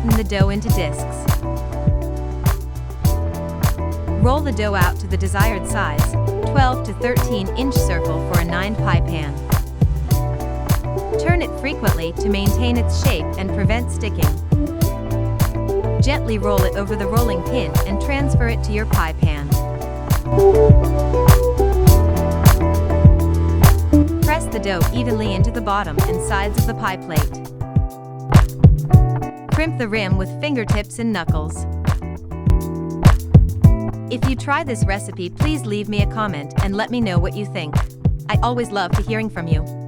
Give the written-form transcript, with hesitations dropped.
flatten the dough into discs. Roll the dough out to the desired size, 12 to 13-inch circle for a 9-pie pan. Turn it frequently to maintain its shape and prevent sticking. Gently roll it over the rolling pin and transfer it to your pie pan. Press the dough evenly into the bottom and sides of the pie plate. Crimp the rim with fingertips and knuckles. If you try this recipe, please leave me a comment and let me know what you think. I always love hearing from you.